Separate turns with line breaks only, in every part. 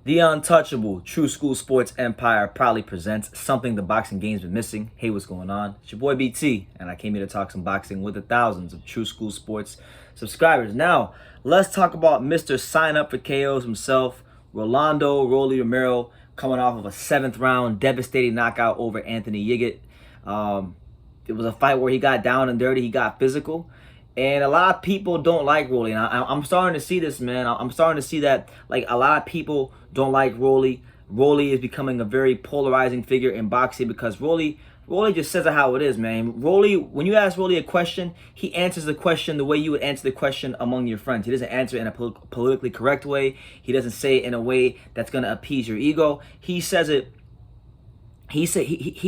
The untouchable True School Sports Empire proudly presents something the boxing game's been missing. Hey, what's going on? It's your boy BT, and I came here to talk some boxing with the thousands of True School Sports subscribers. Now, let's talk about Mr. Sign Up for KOs himself, Rolando Romero, coming off of a 7th round devastating knockout over Anthony Yigit. It was a fight where he got down and dirty, he got physical. And a lot of people don't like Rolly. And I'm starting to see this, man. I'm starting to see that, like, a lot of people don't like Rolly. Rolly is becoming a very polarizing figure in boxing because Rolly just says it how it is, man. Rolly, when you ask Rolly a question, he answers the question the way you would answer the question among your friends. He doesn't answer it in a politically correct way. He doesn't say it in a way that's going to appease your ego. He says it, he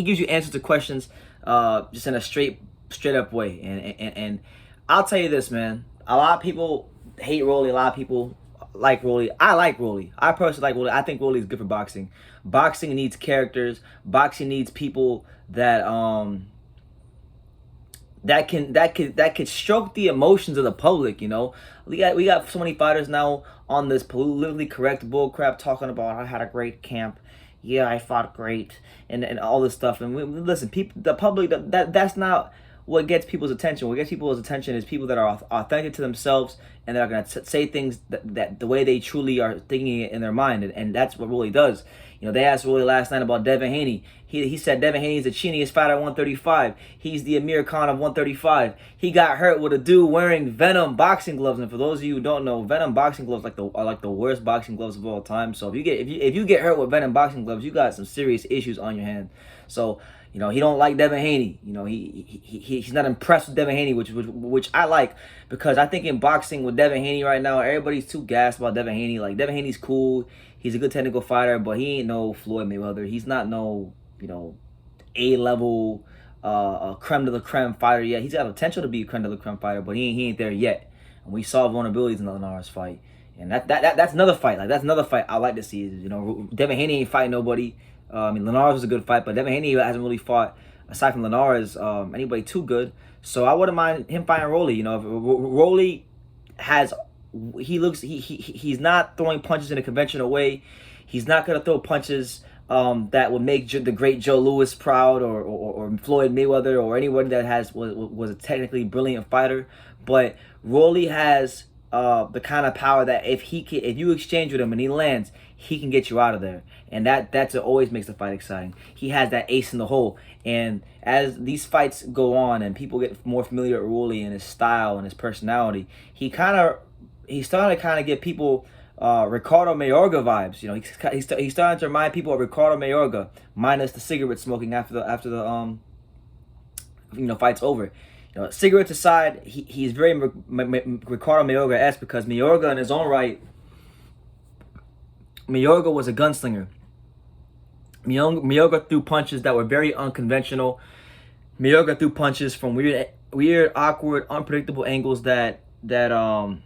gives you answers to questions just in a straight up way. And I'll tell you this, man. A lot of people hate Rolly. A lot of people like Rolly. I like Rolly. I personally like Rolly. I think Rolly is good for boxing. Boxing needs characters. Boxing needs people that could stroke the emotions of the public. You know, we got so many fighters now on this politically correct bullcrap talking about I had a great camp. Yeah, I fought great, and all this stuff. And listen, people, the public, that's not what gets people's attention. What gets people's attention is people that are authentic to themselves and that are going to say things that the way they truly are thinking it in their mind. And that's what Rolly does. You know, they asked Rolly last night about Devin Haney. He said Devin Haney is the chiniest fighter at 135. He's the Amir Khan of 135. He got hurt with a dude wearing Venom boxing gloves. And for those of you who don't know, Venom boxing gloves are like the worst boxing gloves of all time. So if you get hurt with Venom boxing gloves, you got some serious issues on your hand. So, you know, he don't like Devin Haney. You know, he's not impressed with Devin Haney, which I like, because I think in boxing with Devin Haney right now, everybody's too gassed about Devin Haney. Like, Devin Haney's cool. He's a good technical fighter, but he ain't no Floyd Mayweather. He's not no, you know, A-level creme de la creme fighter yet. He's got potential to be a creme de la creme fighter, but he ain't there yet. And we saw vulnerabilities in the Linares fight. And that's another fight. Like, that's another fight I like to see. You know, Devin Haney ain't fighting nobody. I mean, Linares was a good fight, but Devin Haney hasn't really fought, aside from Linares, anybody too good. So I wouldn't mind him fighting Rolly. You know, if Rolly he's not throwing punches in a conventional way. He's not gonna throw punches that would make the great Joe Louis proud, or Floyd Mayweather, or anyone that was a technically brilliant fighter. But Rolly has the kind of power that if you exchange with him and he lands, he can get you out of there. And that's what always makes the fight exciting. He has that ace in the hole. And as these fights go on and people get more familiar with Rolly and his style and his personality, he's starting to kind of get people Ricardo Mayorga vibes. You know, he's starting to remind people of Ricardo Mayorga, minus the cigarette smoking after the fight's over. You know, cigarettes aside, he's very Ricardo Mayorga-esque, because Mayorga in his own right, Mayorga was a gunslinger. Mayorga threw punches that were very unconventional. Mayorga threw punches from weird, awkward, unpredictable angles that made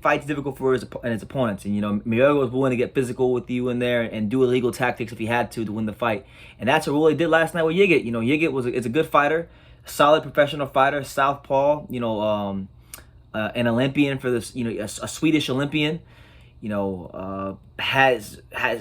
fights difficult for his opponents. And, you know, Mayorga was willing to get physical with you in there and do illegal tactics if he had to win the fight. And that's what Rolly did last night with Yigit. You know, Yigit is a good fighter, solid professional fighter, southpaw. You know, an Olympian for this. You know, a Swedish Olympian. You know, has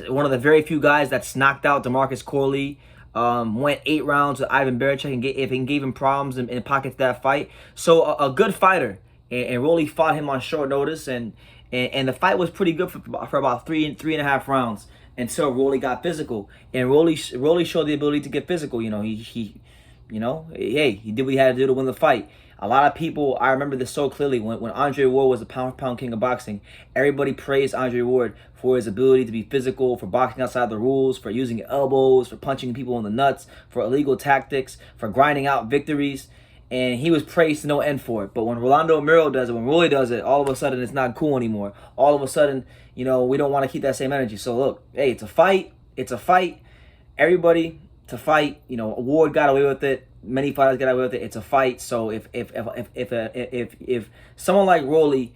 one of the very few guys that's knocked out DeMarcus Corley. Went 8 rounds with Ivan Baranchyk and gave him problems in pockets that fight. So a good fighter, and Rolly fought him on short notice, and the fight was pretty good for about three and a half rounds until Rolly got physical, and Rolly showed the ability to get physical. You know, he did what he had to do to win the fight. A lot of people, I remember this so clearly, when Andre Ward was the pound king of boxing, everybody praised Andre Ward for his ability to be physical, for boxing outside the rules, for using elbows, for punching people in the nuts, for illegal tactics, for grinding out victories. And he was praised to no end for it. But when Rolando Romero does it, when Rolly does it, all of a sudden it's not cool anymore. All of a sudden, you know, we don't want to keep that same energy. So look, hey, it's a fight. It's a fight. Everybody to fight. You know, Ward got away with it. Many fighters get away with it. It's a fight. So if someone like Rolly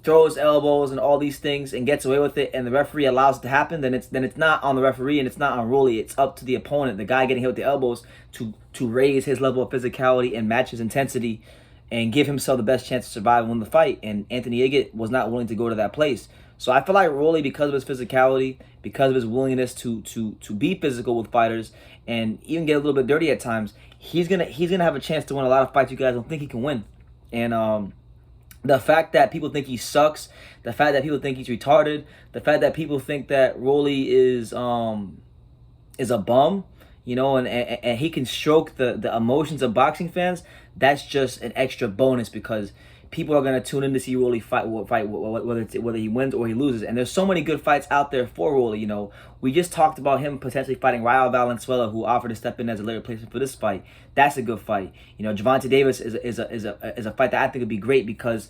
throws elbows and all these things and gets away with it, and the referee allows it to happen, then it's not on the referee and it's not on Rolly. It's up to the opponent, the guy getting hit with the elbows, to raise his level of physicality and match his intensity and give himself the best chance to survive and win the fight. And Anthony Yigit was not willing to go to that place. So I feel like Rolly, because of his physicality, because of his willingness to be physical with fighters and even get a little bit dirty at times, he's gonna have a chance to win a lot of fights you guys don't think he can win. And the fact that people think he sucks, the fact that people think he's retarded, the fact that people think that Rolly is a bum, you know, and he can stroke the emotions of boxing fans, that's just an extra bonus because people are gonna tune in to see Rolly fight whether he wins or he loses. And there's so many good fights out there for Rolly. You know, we just talked about him potentially fighting Raul Valenzuela, who offered to step in as a later replacement for this fight. That's a good fight. You know, Gervonta Davis is a fight that I think would be great because.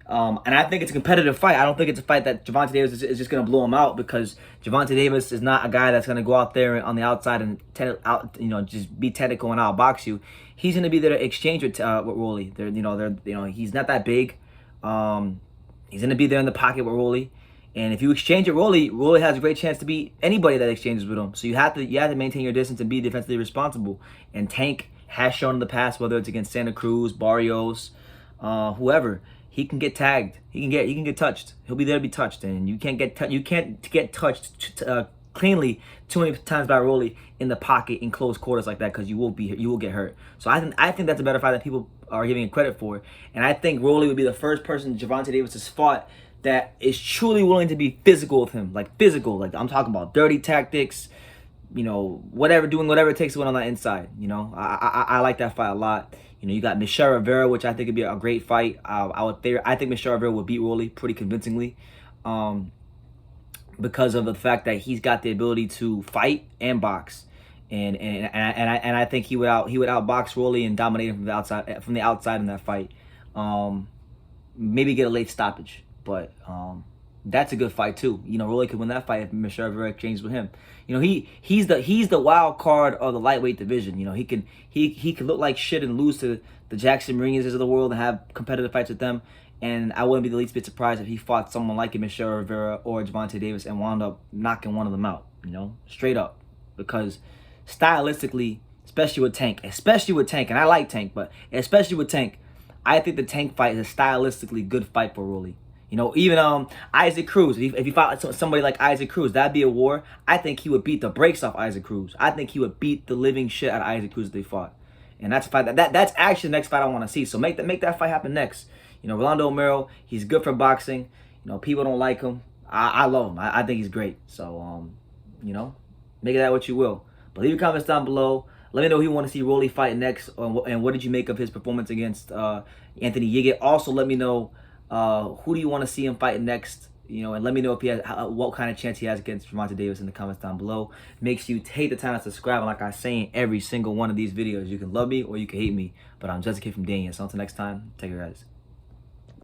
And I think it's a competitive fight. I don't think it's a fight that Gervonta Davis is just going to blow him out because Gervonta Davis is not a guy that's going to go out there on the outside and just be technical and outbox you. He's going to be there to exchange with Rolly. He's not that big. He's going to be there in the pocket with Rolly. And if you exchange with Rolly has a great chance to beat anybody that exchanges with him. So you have to maintain your distance and be defensively responsible. And Tank has shown in the past, whether it's against Santa Cruz, Barrios, whoever. He can get tagged. He can get touched. He'll be there to be touched, and you can't get touched cleanly too many times by Rolly in the pocket in close quarters like that because you will get hurt. So I think that's a better fight that people are giving it credit for, and I think Rolly would be the first person Gervonta Davis has fought that is truly willing to be physical with him, like physical. Like I'm talking about dirty tactics, you know, doing whatever it takes to win on the inside. You know, I like that fight a lot. You know, you got Michelle Rivera, which I think would be a great fight. I think Michelle Rivera would beat Rolly pretty convincingly, because of the fact that he's got the ability to fight and box, and I think he would outbox Rolly and dominate him from the outside in that fight. Maybe get a late stoppage, but that's a good fight too. You know, Rolly could win that fight if Michelle Rivera exchanges with him. You know, he's the wild card of the lightweight division. You know, he can look like shit and lose to the Jackson Mourinho's of the world and have competitive fights with them. And I wouldn't be the least bit surprised if he fought someone like Michelle Rivera or Gervonta Davis and wound up knocking one of them out. You know, straight up, because stylistically, especially with Tank, and I like Tank, but especially with Tank, I think the Tank fight is a stylistically good fight for Rolly. You know, even Isaac Cruz, if he fought somebody like Isaac Cruz, that'd be a war. I think he would beat the brakes off Isaac Cruz. I think he would beat the living shit out of Isaac Cruz if they fought. And that's a fight that's actually the next fight I want to see. So make that fight happen next. You know, Rolando Romero, he's good for boxing. You know, people don't like him. I love him. I think he's great. So, you know, make of that what you will. But leave your comments down below. Let me know who you want to see Rolly fight next, and what did you make of his performance against Anthony Yigit. Also, let me know who do you want to see him fight next, you know, and let me know if he has what kind of chance he has against Gervonta Davis in the comments down below. Make sure you take the time to subscribe, and like I say in every single one of these videos, you can love me or you can hate me, but I'm just a kid from Daniel. So until next time, take care, guys.